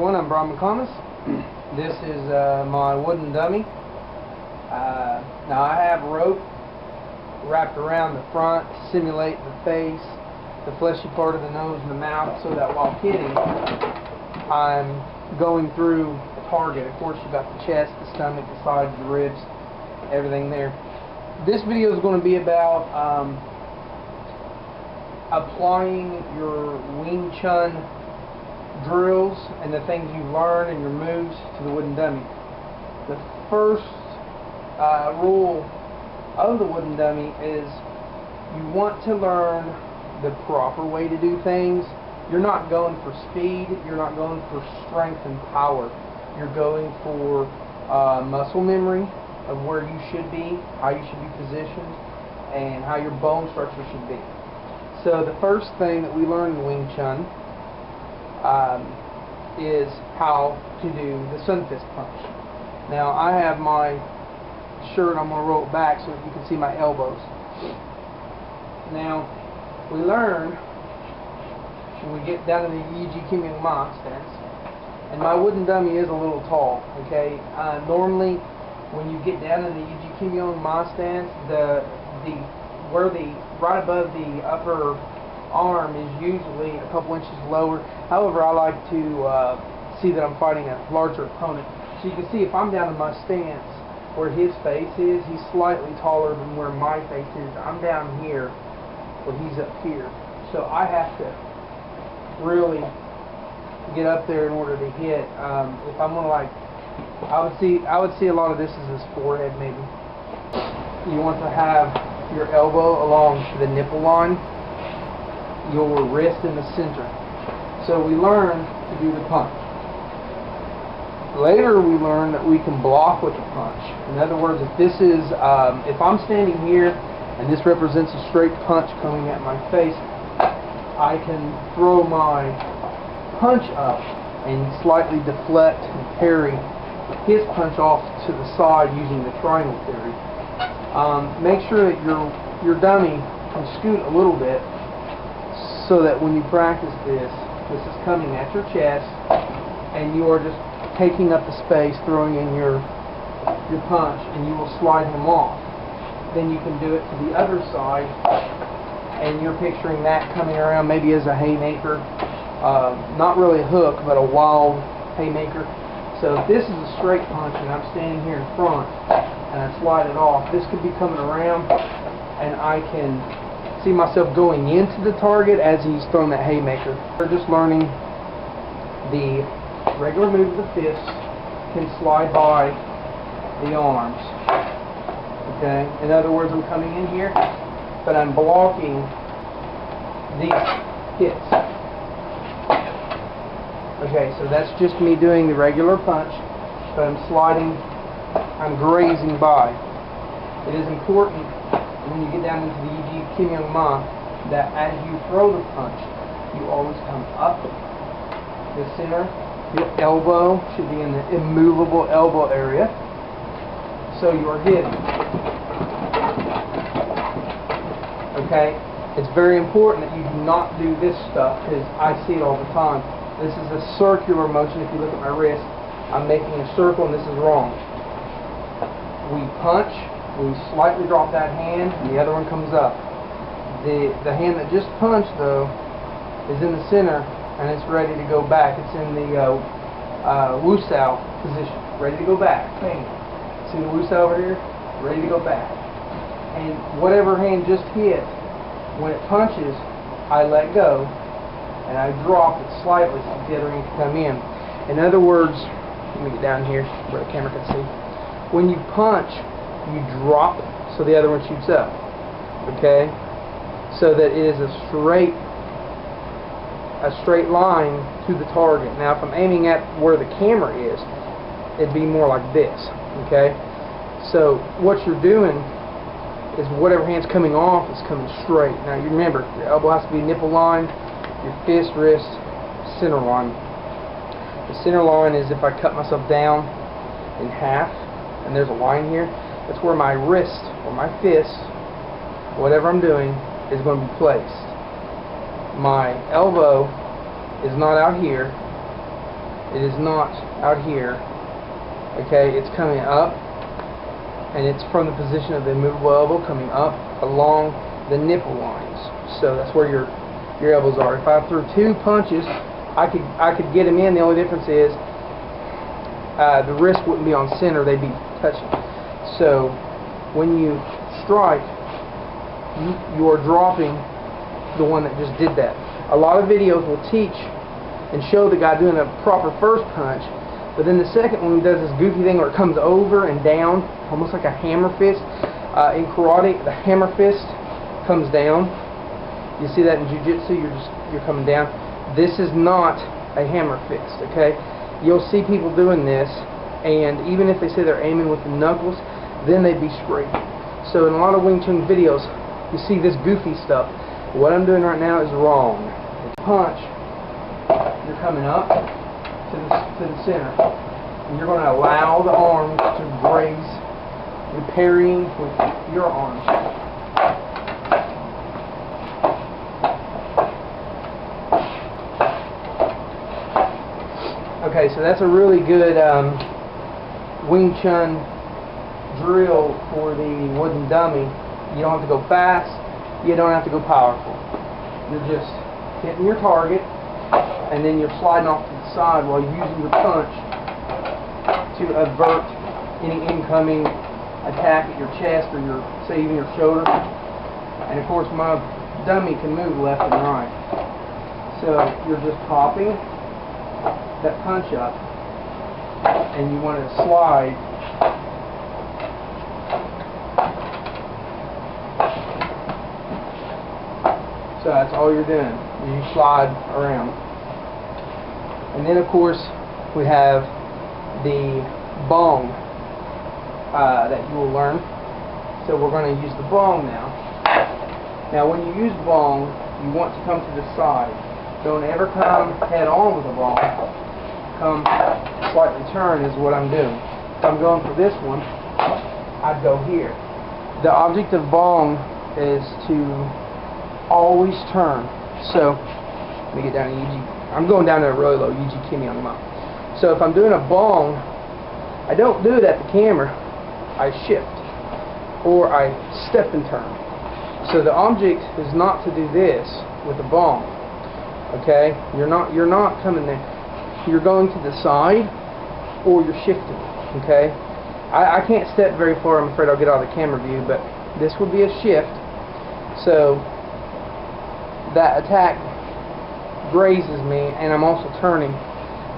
everyone, I'm Brian McComas. This is my wooden dummy. Now I have rope wrapped around the front to simulate the face, the fleshy part of the nose and the mouth, so that while hitting, I'm going through the target. Of course, you've got the chest, the stomach, the sides, the ribs, everything there. This video is going to be about applying your Wing Chun drills and the things you learn and your moves to the wooden dummy. The first rule of the wooden dummy is you want to learn the proper way to do things. You're not going for speed, you're not going for strength and power. You're going for muscle memory of where you should be, how you should be positioned, and how your bone structure should be. So the first thing that we learn in Wing Chun is how to do the Sunfist punch. Now I have my shirt, I'm going to roll it back so that you can see my elbows. Now we learn when we get down to the Yiji Kimyung Ma stance, and my wooden dummy is a little tall, okay? Normally when you get down to the Yiji Kimyung Ma stance, right above the upper arm is usually a couple inches lower. However, I like to see that I'm fighting a larger opponent. So you can see if I'm down in my stance where his face is, he's slightly taller than where my face is. I'm down here where he's up here. So I have to really get up there in order to hit. If I'm gonna, like, I would see a lot of this as his forehead maybe. You want to have your elbow along the nipple line, your wrist in the center. So we learn to do the punch. Later we learn that we can block with the punch. In other words, if I'm standing here and this represents a straight punch coming at my face, I can throw my punch up and slightly deflect and parry his punch off to the side using the triangle theory. Make sure that your dummy can scoot a little bit so that when you practice this is coming at your chest and you are just taking up the space, throwing in your punch, and you will slide him off. Then you can do it to the other side, and you're picturing that coming around maybe as a haymaker, not really a hook, but a wild haymaker. So if this is a straight punch and I'm standing here in front and I slide it off, this could be coming around and I can see myself going into the target as he's throwing that haymaker. We're just learning the regular move of the fist can slide by the arms. Okay? In other words, I'm coming in here, but I'm blocking these hits. Okay, so that's just me doing the regular punch, but I'm sliding, I'm grazing by. It is important when you get down into the Yiji Kimyung Ma that as you throw the punch, you always come up the center. Your elbow should be in the immovable elbow area, so you are hitting. Okay? It's very important that you do not do this stuff, because I see it all the time. This is a circular motion. If you look at my wrist, I'm making a circle, and this is wrong. We punch, we slightly drop that hand, and the other one comes up. The hand that just punched, though, is in the center, and it's ready to go back. It's in the Wusao position, ready to go back. Bang. See the Wusao over here? Ready to go back. And whatever hand just hit, when it punches, I let go, and I drop it slightly so the other hand can come in. In other words, let me get down here where the camera can see. When you punch, you drop so the other one shoots up. Okay? So that it is a straight line to the target. Now if I'm aiming at where the camera is, it'd be more like this. Okay? So what you're doing is whatever hand's coming off is coming straight. Now you remember, your elbow has to be nipple line, your fist, wrist, center line. The center line is if I cut myself down in half and there's a line here, that's where my wrist or my fist, whatever I'm doing, is going to be placed. My elbow is not out here, It is not out here. Okay, it's coming up, and it's from the position of the immovable elbow coming up along the nipple lines. So that's where your elbows are. If I threw 2 punches, I could get them in. The only difference is the wrist wouldn't be on center; they'd be touching. So when you strike, you are dropping the one that just did that. A lot of videos will teach and show the guy doing a proper first punch, but then the second one does this goofy thing where it comes over and down, almost like a hammer fist. In karate, the hammer fist comes down. You see that in jiu-jitsu, you're coming down. This is not a hammer fist, okay? You'll see people doing this, and even if they say they're aiming with the knuckles, then they'd be scraping. So in a lot of Wing Chun videos, you see this goofy stuff. What I'm doing right now is wrong. Punch, you're coming up to the center, and you're going to allow the arms to graze. You're parrying with your arms. Okay, so that's a really good Wing Chun drill for the wooden dummy. You don't have to go fast, you don't have to go powerful. You're just hitting your target, and then you're sliding off to the side while you're using your punch to avert any incoming attack at your chest or your, say, even your shoulder. And of course my dummy can move left and right. So you're just popping that punch up, and you want to slide so that's all you're doing. You slide around. And then of course we have the bong that you will learn. So we're going to use the bong now. Now when you use bong, you want to come to the side. Don't ever come head on with the bong. Come slightly turn is what I'm doing. If I'm going for this one, I'd go here. The object of bong is to always turn. So let me get down to UG. I'm going down there really low. UG Kimmy on the mount. So if I'm doing a bong, I don't do it at the camera. I shift, or I step and turn. So the object is not to do this with the bong. Okay, you're not coming there. You're going to the side, or you're shifting. Okay, I can't step very far. I'm afraid I'll get out of the camera view, but this would be a shift. So that attack grazes me, and I'm also turning.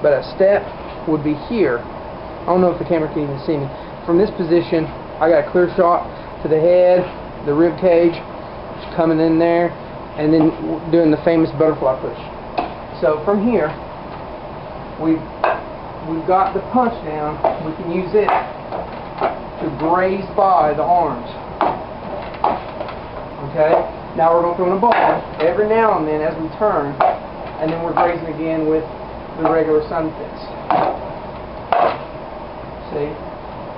But a step would be here. I don't know if the camera can even see me. From this position, I got a clear shot to the head, the rib cage, coming in there, and then doing the famous butterfly push. So from here, we've got the punch down. We can use it to graze by the arms. Okay? Now we're going to throw in a ball every now and then as we turn, and then we're grazing again with the regular Sunfist. See?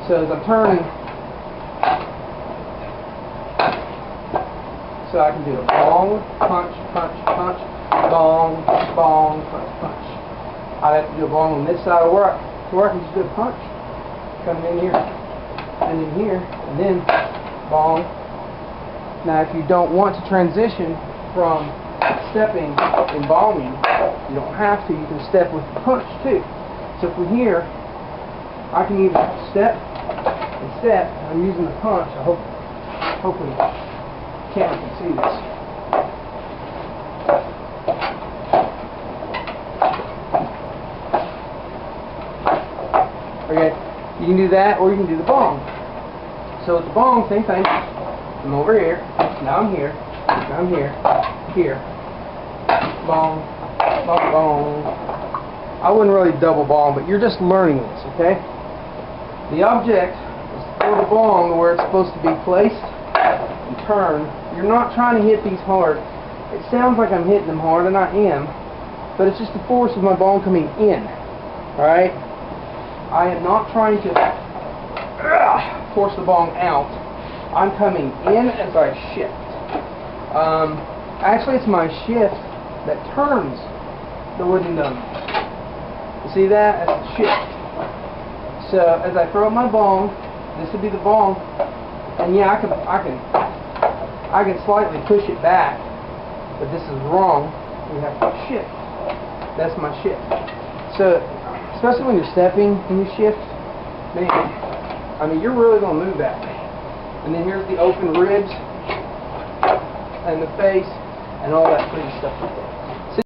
So as I'm turning, so I can do a bong, punch, punch, punch, bong, bong, punch, punch. I have to do a bong on this side where I can just do a punch, coming in here, and then here, and then bong. Now if you don't want to transition from stepping and bonging, you don't have to. You can step with the punch too. So from here, I can either step and step. I'm using the punch. Hopefully the camera can see this. Okay, you can do that, or you can do the bong. So with the bong, same thing. I'm over here. Now I'm here. Now I'm here. Here. Bong. Bong. Bong. I wouldn't really double bong, but you're just learning this, okay? The object is to throw the bong where it's supposed to be placed and turn. You're not trying to hit these hard. It sounds like I'm hitting them hard, and I am, but it's just the force of my bong coming in. Alright? I am not trying to force the bong out. I'm coming in as I shift. Actually, it's my shift that turns the wooden dummy. You see that? That's the shift. So as I throw my bong, this would be the bong, and yeah, I can slightly push it back, but this is wrong. We have to shift. That's my shift. So especially when you're stepping and you shift, man, I mean, you're really going to move that way. And then here's the open ribs and the face and all that pretty stuff.